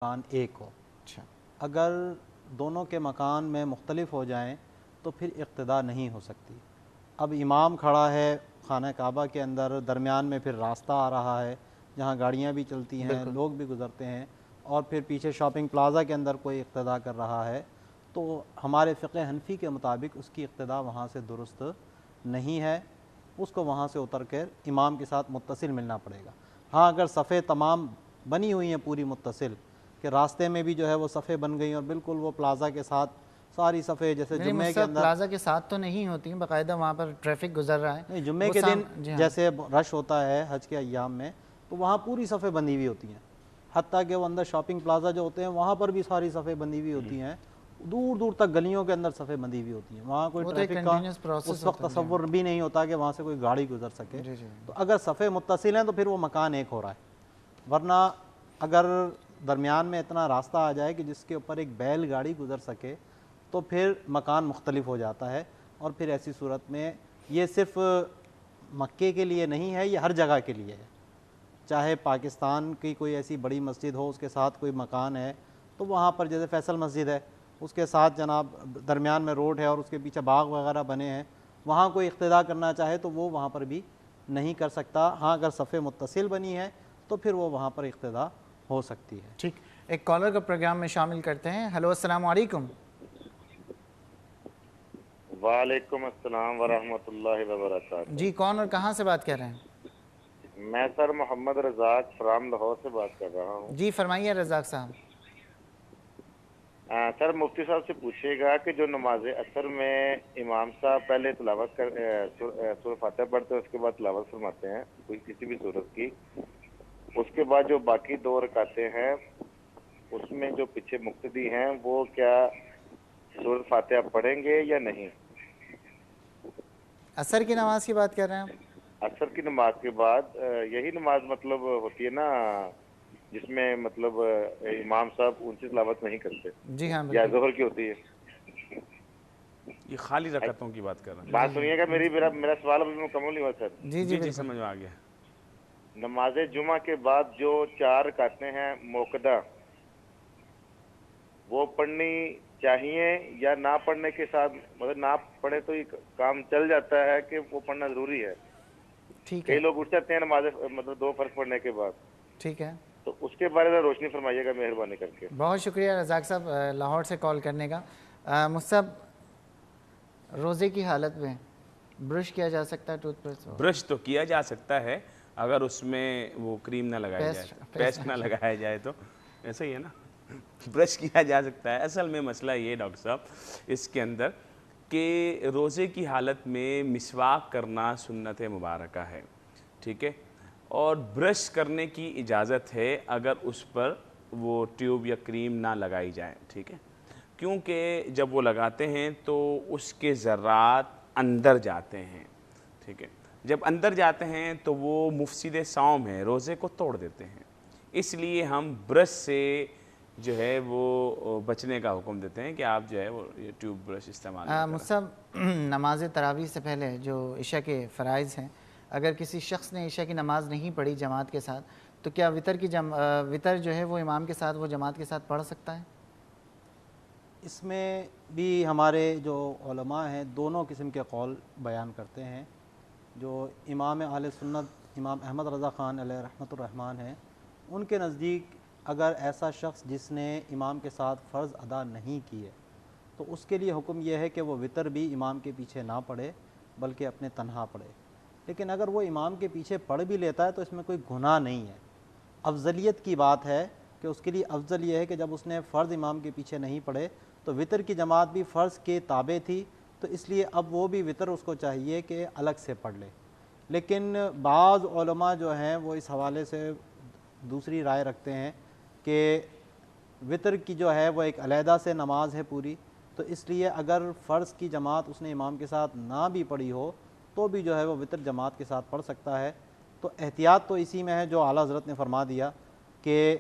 مکان ایک ہو. اچھا اگر دونوں کے مکان میں مختلف ہو جائیں تو پھر اقتدا نہیں ہو سکتی. اب امام کھڑا ہے خانہ کعبہ کے اندر، درمیان میں پھر راستہ آ رہا ہے جہاں گاڑیاں بھی چلتی ہیں، بالکل لوگ بھی گزرتے ہیں، اور پھر پیچھے شاپنگ پلازا کے اندر کوئی اقتدا کر رہا ہے، تو ہمارے فقہ حنفی کے مطابق اس کی اقتدا وہاں سے درست نہیں ہے. اس کو وہاں سے اتر کر امام کے ساتھ متصل ملنا پڑے گا. ہاں اگر صفیں تمام بنی ہوئی ہیں پوری متصل، کہ راستے میں بھی جو ہے وہ صفیں بن گئی اور بالکل وہ پلازا کے ساتھ ساری صفیں جیسے نہیں جمعے کے مصطفی اندر، پلازا کے ساتھ تو نہیں ہوتی ہیں، باقاعدہ وہاں پر ٹریفک گزر رہا ہے نہیں جمعے وہ کے دن جی ہاں جیسے رش ہوتا ہے حج کے ایام میں، تو وہاں پوری صفیں بندھی ہوئی ہوتی ہیں. حتیٰ کہ وہ اندر شاپنگ پلازا جو ہوتے ہیں وہاں پر بھی ساری صفیں بندھی ہوئی ہوتی ہیں، دور دور تک گلیوں کے اندر صفیں بندھی ہوئی ہوتی ہیں. وہاں کوئی وہ تو ایک ٹریفک کا کنٹینیوس پروسیس اس وقت ہوتا ہے. تصور بھی نہیں ہوتا کہ وہاں سے کوئی گاڑی گزر سکے. جی جی تو اگر صفیں متصل ہیں تو پھر وہ مکان ایک ہو رہا ہے. ورنہ اگر درمیان میں اتنا راستہ آ جائے کہ جس کے اوپر ایک بیل گاڑی گزر سکے تو پھر مکان مختلف ہو جاتا ہے. اور پھر ایسی صورت میں یہ صرف مکے کے لیے نہیں ہے، یہ ہر جگہ کے لیے ہے. چاہے پاکستان کی کوئی ایسی بڑی مسجد ہو، اس کے ساتھ کوئی مکان ہے، تو وہاں پر جیسے فیصل مسجد ہے، اس کے ساتھ جناب درمیان میں روڈ ہے اور اس کے پیچھے باغ وغیرہ بنے ہیں، وہاں کوئی اقتدا کرنا چاہے تو وہ وہاں پر بھی نہیں کر سکتا. ہاں اگر صفیں متصل بنی ہے تو پھر وہ وہاں پر اقتدا ہو سکتی ہے. ٹھیک، ایک کالر کو پروگرام میں شامل کرتے ہیں. ہلو السلام علیکم. وعلیکم السلام ورحمۃ اللہ وبرکاتہ. جی کون اور کہاں سے بات کر رہے ہیں؟ میں سر محمد رزاق فرام لاہور سے بات کر رہا ہوں. جی فرمائیے رزاق صاحب. سر مفتی صاحب سے پوچھیے گا کہ جو نماز اثر میں امام صاحب پہلے تلاوت کر سورہ فاتحہ پڑھتے ہیں، اس کے بعد تلاوت فرماتے ہیں کوئی کسی بھی سورت کی، اس کے بعد جو باقی 2 رکعتیں ہیں اس میں جو پیچھے مقتدی ہیں وہ کیا سورہ فاتحہ پڑھیں گے یا نہیں؟ عصر کی نماز کی بات کر رہے ہیں آپ؟ عصر کی نماز کے بعد یہی نماز مطلب ہوتی ہے نا جس میں مطلب امام صاحب اونچی تلاوت نہیں کرتے، جی ہاں یا بالکل. ظہر کی ہوتی ہے؟ یہ خالی رکعتوں کی بات کر رہے بات سنیے گا میرا سوال ابھی مکمل نہیں ہوا سر. جی ہیں. جی جی بالکل. سمجھ میں آ گیا. نماز جمعہ کے بعد جو 4 رکعتیں ہیں موقدہ، وہ پڑھنی چاہیے یا نہ پڑھنے کے ساتھ، مطلب نہ پڑھے تو یہ کام چل جاتا ہے کہ وہ پڑھنا ضروری ہے؟ ٹھیک کئی ہے لوگ اٹھ جاتے ہیں نماز مطلب 2 فرض پڑھنے کے بعد، ٹھیک ہے. تو اس کے بارے میں روشنی فرمائیے گا مہربانی کر کے. بہت شکریہ رزاق صاحب لاہور سے کال کرنے کا. مصطفی روزے کی حالت میں برش کیا جا سکتا ہے ٹوتھ برش؟ برش تو کیا جا سکتا ہے اگر اس میں وہ کریم نہ لگائی جائے، پیسٹ نہ لگایا جائے تو ایسا ہی ہے نا. برش کیا جا سکتا ہے. اصل میں مسئلہ یہ ڈاکٹر صاحب اس کے اندر کہ روزے کی حالت میں مسواک کرنا سنت مبارکہ ہے، ٹھیک ہے، اور برش کرنے کی اجازت ہے اگر اس پر وہ ٹیوب یا کریم نہ لگائی جائے، ٹھیک ہے، کیونکہ جب وہ لگاتے ہیں تو اس کے ذرات اندر جاتے ہیں، ٹھیک ہے، جب اندر جاتے ہیں تو وہ مفسد صوم ہے، روزے کو توڑ دیتے ہیں. اس لیے ہم برش سے جو ہے وہ بچنے کا حکم دیتے ہیں کہ آپ جو ہے وہ یہ ٹیوب برش استعمال نہ کریں. مصطفی نماز تراویح سے پہلے جو عشاء کے فرائض ہیں، اگر کسی شخص نے عشاء کی نماز نہیں پڑھی جماعت کے ساتھ تو کیا وطر جو ہے وہ امام کے ساتھ وہ جماعت کے ساتھ پڑھ سکتا ہے؟ اس میں بھی ہمارے جو علماء ہیں دونوں قسم کے قول بیان کرتے ہیں. جو امام اہل سنت امام احمد رضا خان علیہ رحمۃ الرحمن ہیں، ان کے نزدیک اگر ایسا شخص جس نے امام کے ساتھ فرض ادا نہیں کیے تو اس کے لیے حکم یہ ہے کہ وہ وطر بھی امام کے پیچھے نہ پڑھے بلکہ اپنے تنہا پڑھے. لیکن اگر وہ امام کے پیچھے پڑھ بھی لیتا ہے تو اس میں کوئی گناہ نہیں ہے. افضلیت کی بات ہے کہ اس کے لیے افضل یہ ہے کہ جب اس نے فرض امام کے پیچھے نہیں پڑھے تو وطر کی جماعت بھی فرض کے تابع تھی، تو اس لیے اب وہ بھی وطر اس کو چاہیے کہ الگ سے پڑھ لے. لیکن بعض علماء جو ہیں وہ اس حوالے سے دوسری رائے رکھتے ہیں کہ وطر کی جو ہے وہ ایک علیحدہ سے نماز ہے پوری، تو اس لیے اگر فرض کی جماعت اس نے امام کے ساتھ نہ بھی پڑھی ہو تو بھی جو ہے وہ وطر جماعت کے ساتھ پڑھ سکتا ہے. تو احتیاط تو اسی میں ہے جو اعلیٰ حضرت نے فرما دیا کہ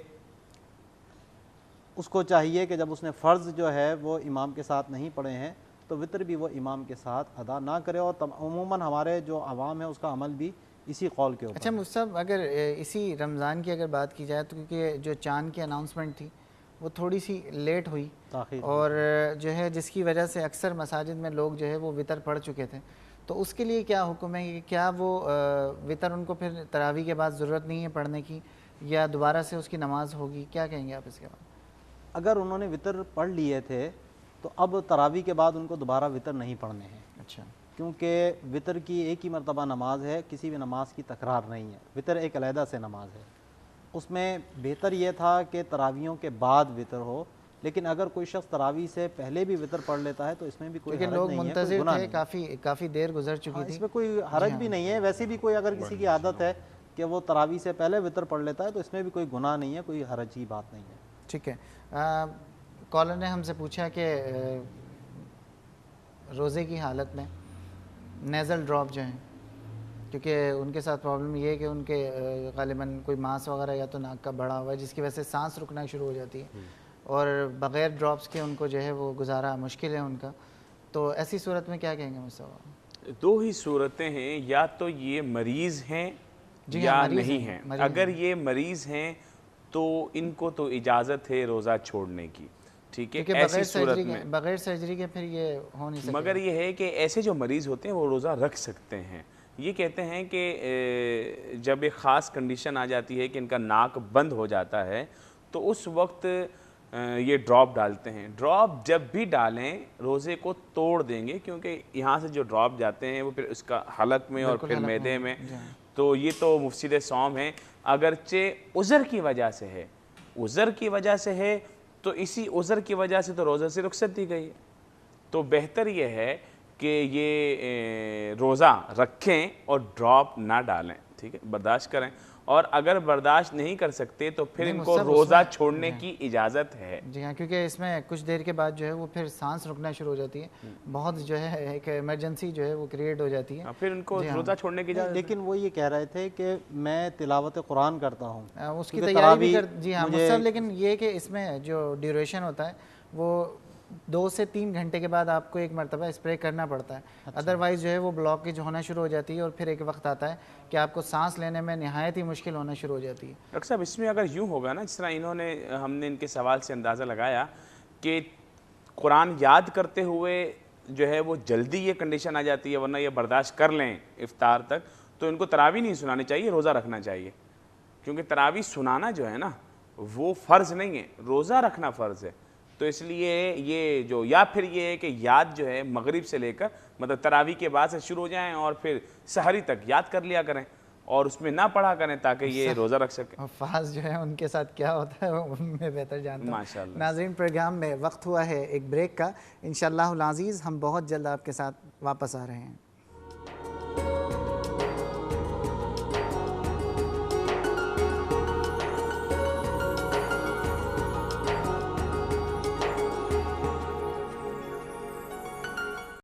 اس کو چاہیے کہ جب اس نے فرض جو ہے وہ امام کے ساتھ نہیں پڑھے ہیں تو وطر بھی وہ امام کے ساتھ ادا نہ کرے. اور عموماً ہمارے جو عوام ہے اس کا عمل بھی اسی قول کے اوپر اچھا ہے. مصطفی اگر اسی رمضان کی اگر بات کی جائے تو کیونکہ جو چاند کی اناؤنسمنٹ تھی وہ تھوڑی سی لیٹ ہوئی تاخیر اور جو ہے جس کی وجہ سے اکثر مساجد میں لوگ جو ہے وہ وطر پڑھ چکے تھے، تو اس کے لیے کیا حکم ہے کہ کیا وہ وطر ان کو پھر تراویح کے بعد ضرورت نہیں ہے پڑھنے کی یا دوبارہ سے اس کی نماز ہوگی؟ کیا کہیں گے آپ اس کے بعد؟ اگر انہوں نے وطر پڑھ لیے تھے تو اب تراویح کے بعد ان کو دوبارہ وطر نہیں پڑھنے ہیں، اچھا، کیونکہ وطر کی ایک ہی مرتبہ نماز ہے، کسی بھی نماز کی تکرار نہیں ہے، وطر ایک علیحدہ سے نماز ہے۔ اس میں بہتر یہ تھا کہ تراویحوں کے بعد وطر ہو، لیکن اگر کوئی شخص تراویح سے پہلے بھی وطر پڑھ لیتا ہے تو اس میں بھی کوئی کیونکہ حرج لوگ نہیں ہے، کوئی منتظر گناہ تھے، نہیں ہے۔ کافی دیر گزر چکی تھی، اس میں کوئی حرج بھی نہیں ہے، ویسے بھی کوئی اگر کسی کی عادت ہے کہ وہ تراویح سے پہلے وطر پڑھ لیتا ہے تو اس میں بھی کوئی گناہ نہیں ہے، کوئی حرج کی بات نہیں ہے۔ ٹھیک ہے۔ کالر نے ہم سے پوچھا کہ روزے کی حالت میں نیزل ڈراپ جو ہیں، کیونکہ ان کے ساتھ پرابلم یہ ہے کہ ان کے غالباً کوئی ماس وغیرہ یا تو ناک کا بڑا ہوا ہے جس کی وجہ سے سانس رکنا شروع ہو جاتی ہے اور بغیر ڈراپس کے ان کو جو ہے وہ گزارا مشکل ہے ان کا، تو ایسی صورت میں کیا کہیں گے مصطفیٰ؟ دو ہی صورتیں ہیں، یا تو یہ مریض ہیں جی یا ہاں، مریض نہیں ہیں، ہیں۔ مریض اگر یہ مریض ہیں تو ان کو تو اجازت ہے روزہ چھوڑنے کی، ٹھیک ہے، کیونکہ ایسی صورت میں۔ بغیر سرجری کے پھر یہ ہو نہیں سکتا۔ مگر یہ ہے کہ ایسے جو مریض ہوتے ہیں وہ روزہ رکھ سکتے ہیں۔ یہ کہتے ہیں کہ جب ایک خاص کنڈیشن آ جاتی ہے کہ ان کا ناک بند ہو جاتا ہے تو اس وقت یہ ڈراپ ڈالتے ہیں۔ ڈراپ جب بھی ڈالیں روزے کو توڑ دیں گے، کیونکہ یہاں سے جو ڈراپ جاتے ہیں وہ پھر اس کا حلق میں اور پھر معدے میں، تو یہ تو مفسد صوم ہے۔ اگرچہ عذر کی وجہ سے ہے، عذر کی وجہ سے ہے تو اسی عذر کی وجہ سے تو روزہ سے رخصت دی گئی ہے، تو بہتر یہ ہے کہ یہ روزہ رکھیں اور ڈراپ نہ ڈالیں، ٹھیک ہے، برداشت کریں، اور اگر برداشت نہیں کر سکتے تو پھر ان کو روزہ چھوڑنے کی اجازت ہے۔ جی ہاں، کیونکہ اس میں کچھ دیر کے بعد جو ہے وہ پھر سانس رکنا شروع ہو جاتی ہے، بہت جو ہے ایک ایمرجنسی جو ہے وہ کریٹ ہو جاتی ہے، پھر ان کو روزہ چھوڑنے کی اجازت ہے۔ لیکن وہ یہ کہہ رہے تھے کہ میں تلاوت قرآن کرتا ہوں، اس کی تیاری بھی جی ہاں مصطفیٰ، لیکن یہ کہ اس میں جو ڈیوریشن ہوتا ہے وہ 2 سے 3 گھنٹے کے بعد آپ کو ایک مرتبہ اسپرے کرنا پڑتا ہے، ادروائز جو ہے وہ بلاکیج ہونا شروع ہو جاتی ہے اور پھر ایک وقت آتا ہے کہ آپ کو سانس لینے میں نہایت ہی مشکل ہونا شروع ہو جاتی ہے۔ ڈاکٹر صاحب اس میں اگر یوں ہوگا نا، جس طرح ہم نے ان کے سوال سے اندازہ لگایا کہ قرآن یاد کرتے ہوئے جو ہے وہ جلدی یہ کنڈیشن آ جاتی ہے، ورنہ یہ برداشت کر لیں افطار تک، تو ان کو تراویح نہیں سنانی چاہیے، روزہ رکھنا چاہیے، کیونکہ تراویح سنانا جو ہے نا وہ فرض نہیں ہے، روزہ رکھنا فرض ہے۔ تو اس لیے یہ جو، یا پھر یہ ہے کہ یاد جو ہے مغرب سے لے کر مطلب تراویح کے بعد سے شروع ہو جائیں اور پھر سحری تک یاد کر لیا کریں اور اس میں نہ پڑھا کریں تاکہ یہ روزہ رکھ سکیں۔ حفاظ جو ہے ان کے ساتھ کیا ہوتا ہے وہ میں بہتر جانتا ہوں۔ ماشاءاللہ۔ ناظرین پروگرام میں وقت ہوا ہے ایک بریک کا، انشاءاللہ العزیز ہم بہت جلد آپ کے ساتھ واپس آ رہے ہیں۔